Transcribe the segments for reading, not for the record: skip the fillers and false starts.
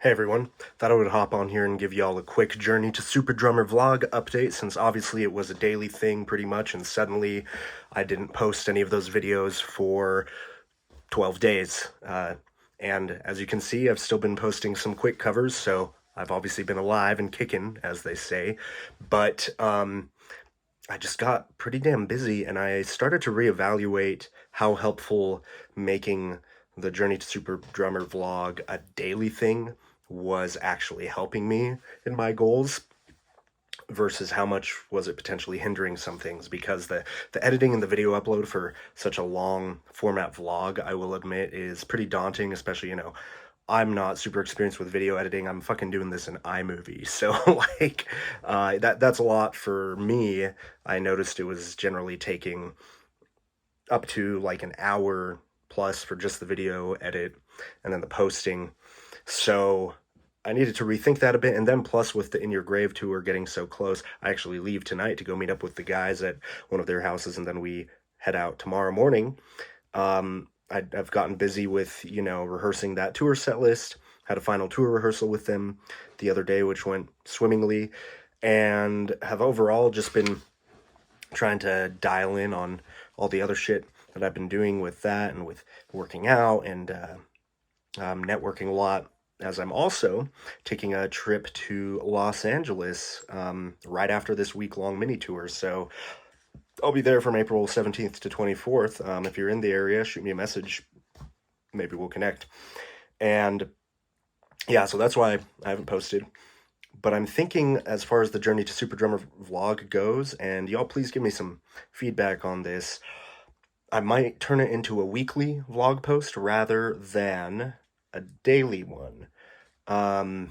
Hey everyone, thought I would hop on here and give y'all a quick Journey to Superdrummer vlog update, since obviously it was a daily thing pretty much, and suddenly I didn't post any of those videos for 12 days. And as you can see, I've still been posting some quick covers, so I've obviously been alive and kicking, as they say, but I just got pretty damn busy, and I started to reevaluate how helpful making the Journey to Super Drummer vlog a daily thing was actually helping me in my goals versus how much was it potentially hindering some things, because the editing and the video upload for such a long format vlog, I will admit, is pretty daunting, especially, I'm not super experienced with video editing. I'm fucking doing this in iMovie. So like that's a lot for me. I noticed it was generally taking up to like an hour plus for just the video edit and then the posting. So I needed to rethink that a bit, and then plus with the In Your Grave tour getting so close, I actually leave tonight to go meet up with the guys at one of their houses, and then we head out tomorrow morning. I've gotten busy with, rehearsing that tour set list. Had a final tour rehearsal with them the other day, which went swimmingly, and have overall just been trying to dial in on all the other shit that I've been doing with that and with working out and networking a lot, as I'm also taking a trip to Los Angeles right after this week-long mini tour. So I'll be there from April 17th to 24th. If you're in the area, shoot me a message. Maybe we'll connect. And yeah, so that's why I haven't posted. But I'm thinking, as far as the Journey to Super Drummer vlog goes, and y'all please give me some feedback on this, I might turn it into a weekly vlog post rather than a daily one. I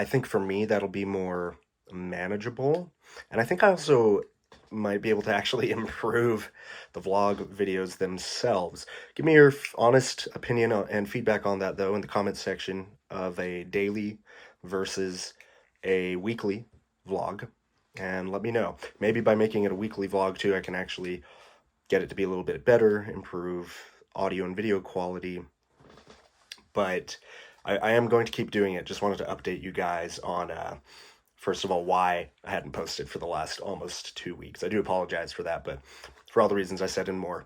think for me that'll be more manageable, and I think I also might be able to actually improve the vlog videos themselves. Give me your honest opinion and feedback on that, though, in the comment section of a daily versus a weekly vlog, and let me know. Maybe by making it a weekly vlog too, I can actually get it to be a little bit better, improve audio and video quality, but I am going to keep doing it. Just wanted to update you guys on, first of all, why I hadn't posted for the last almost 2 weeks. I do apologize for that, but for all the reasons I said and more.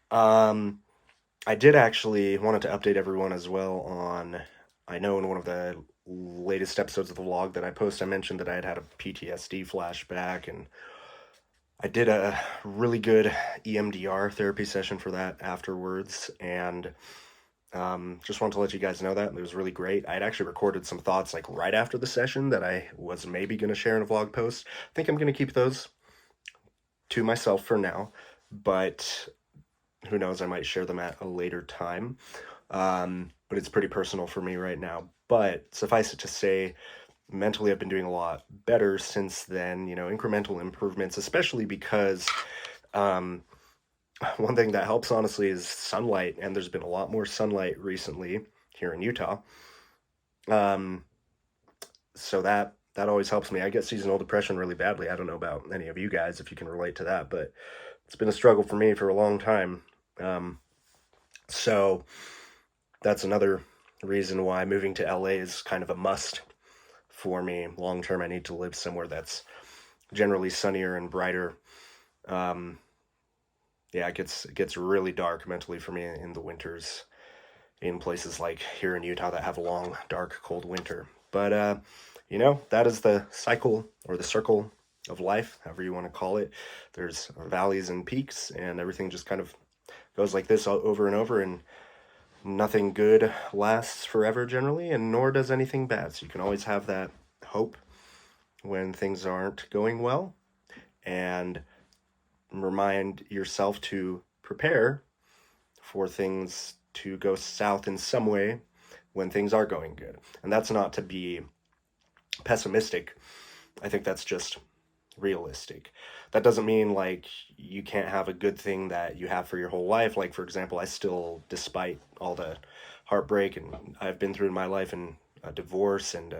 I did actually wanted to update everyone as well on, I know in one of the latest episodes of the vlog that I post, I mentioned that I had a PTSD flashback, and I did a really good EMDR therapy session for that afterwards, and just wanted to let you guys know that. It was really great. I had actually recorded some thoughts like right after the session that I was maybe going to share in a vlog post. I think I'm going to keep those to myself for now, but who knows, I might share them at a later time. But it's pretty personal for me right now. But suffice it to say, mentally I've been doing a lot better since then, incremental improvements, especially because one thing that helps, honestly, is sunlight, and there's been a lot more sunlight recently here in Utah. So that always helps me. I get seasonal depression really badly. I don't know about any of you guys, if you can relate to that, but it's been a struggle for me for a long time. So that's another reason why moving to LA is kind of a must for me long term. I need to live somewhere that's generally sunnier and brighter. Yeah, it gets really dark mentally for me in the winters in places like here in Utah that have a long, dark, cold winter. But, that is the cycle or the circle of life, however you want to call it. There's valleys and peaks, and everything just kind of goes like this over and over, and nothing good lasts forever generally, and nor does anything bad. So you can always have that hope when things aren't going well, and remind yourself to prepare for things to go south in some way when things are going good. And that's not to be pessimistic. I think that's just realistic. That doesn't mean like you can't have a good thing that you have for your whole life. Like, for example, I still, despite all the heartbreak and I've been through in my life, and a divorce and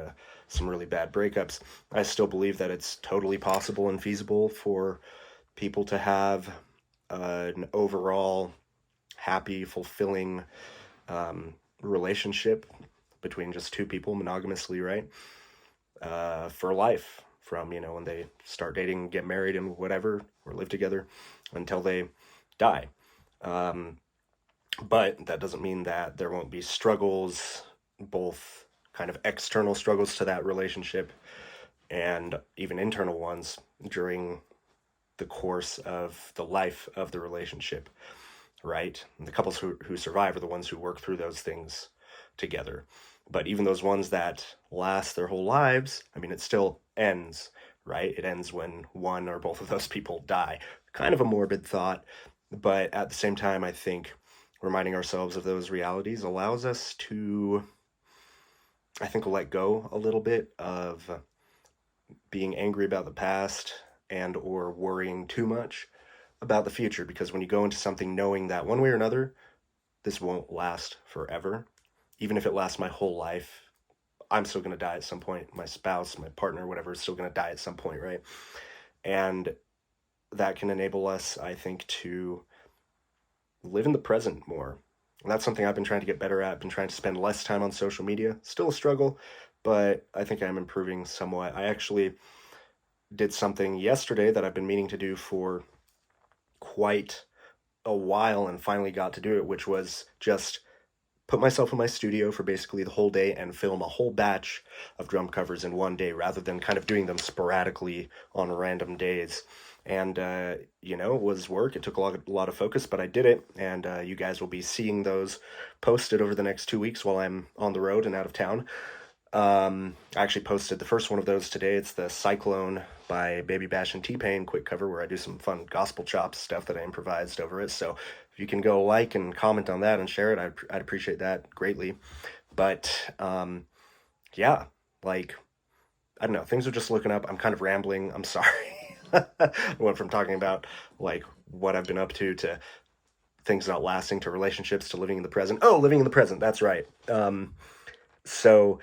some really bad breakups, I still believe that it's totally possible and feasible for people to have an overall happy, fulfilling relationship between just two people monogamously, right? For life, from, you know, when they start dating, get married and whatever, or live together until they die. But that doesn't mean that there won't be struggles, both kind of external struggles to that relationship and even internal ones during the course of the life of the relationship, right? And the couples who survive are the ones who work through those things together. But even those ones that last their whole lives, I mean, it still ends, right? It ends when one or both of those people die. Kind of a morbid thought, but at the same time, I think reminding ourselves of those realities allows us to, I think, let go a little bit of being angry about the past and or worrying too much about the future, because when you go into something knowing that one way or another this won't last forever, even if it lasts my whole life, I'm still going to die at some point. My spouse, my partner, whatever, is still going to die at some point, right? And that can enable us, I think, to live in the present more. And that's something I've been trying to get better at. I've been trying to spend less time on social media. Still a struggle, but I think I'm improving somewhat. I actually did something yesterday that I've been meaning to do for quite a while and finally got to do it, which was just put myself in my studio for basically the whole day and film a whole batch of drum covers in one day rather than kind of doing them sporadically on random days. And, you know, it was work. It took a lot of focus, but I did it. And you guys will be seeing those posted over the next 2 weeks while I'm on the road and out of town. I actually posted the first one of those today. It's the Cyclone by Baby Bash and T-Pain quick cover where I do some fun gospel chops stuff that I improvised over it. So if you can go like and comment on that and share it, I'd appreciate that greatly. But yeah, like, I don't know, things are just looking up. I'm kind of rambling. I'm sorry. I went from talking about like what I've been up to things not lasting, to relationships, to living in the present. Oh, living in the present. That's right. So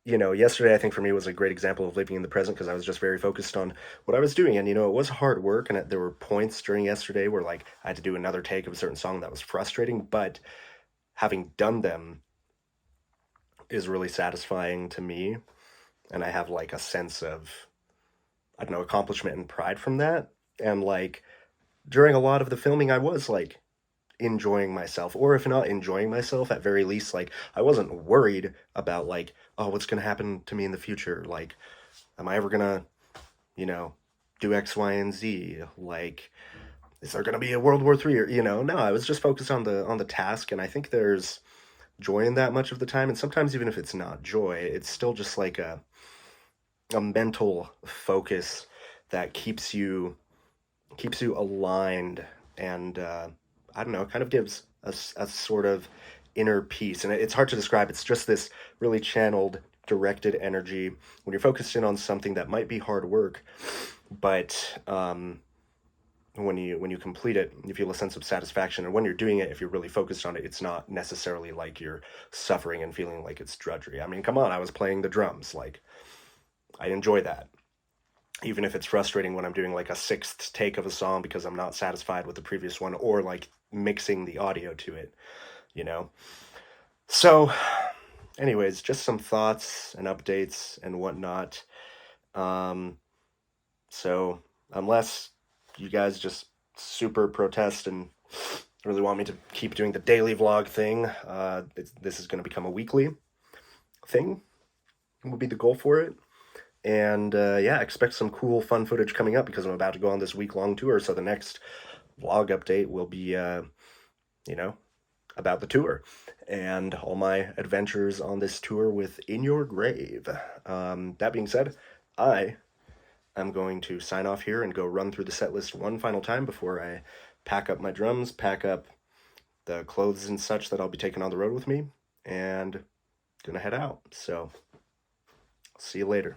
you know, yesterday I think for me was a great example of living in the present because I was just very focused on what I was doing. And, you know, it was hard work. And there were points during yesterday where, like, I had to do another take of a certain song that was frustrating. But having done them is really satisfying to me. And I have, like, a sense of, I don't know, accomplishment and pride from that. And, like, during a lot of the filming, I was, like, enjoying myself, or if not enjoying myself, at very least, like, I wasn't worried about, like, oh, what's going to happen to me in the future? Like, am I ever going to, you know, do X, Y, and Z? Like, is there going to be a World War III? Or, you know, no, I was just focused on the task. And I think there's joy in that much of the time. And sometimes even if it's not joy, it's still just like a mental focus that keeps you aligned. And I don't know, it kind of gives a sort of inner peace. And it's hard to describe. It's just this really channeled, directed energy when you're focused in on something that might be hard work, but when you complete it, you feel a sense of satisfaction. And when you're doing it, if you're really focused on it, it's not necessarily like you're suffering and feeling like it's drudgery. I mean, come on, I was playing the drums. Like, I enjoy that. Even if it's frustrating when I'm doing like a sixth take of a song because I'm not satisfied with the previous one, or like mixing the audio to it, you know? So anyways, just some thoughts and updates and whatnot. So unless you guys just super protest and really want me to keep doing the daily vlog thing, this is going to become a weekly thing, would be the goal for it. And yeah, expect some cool, fun footage coming up because I'm about to go on this week-long tour. So the next vlog update will be, you know, about the tour and all my adventures on this tour with In Your Grave. That being said, I am going to sign off here and go run through the set list one final time before I pack up my drums, pack up the clothes and such that I'll be taking on the road with me, and gonna head out. So, see you later.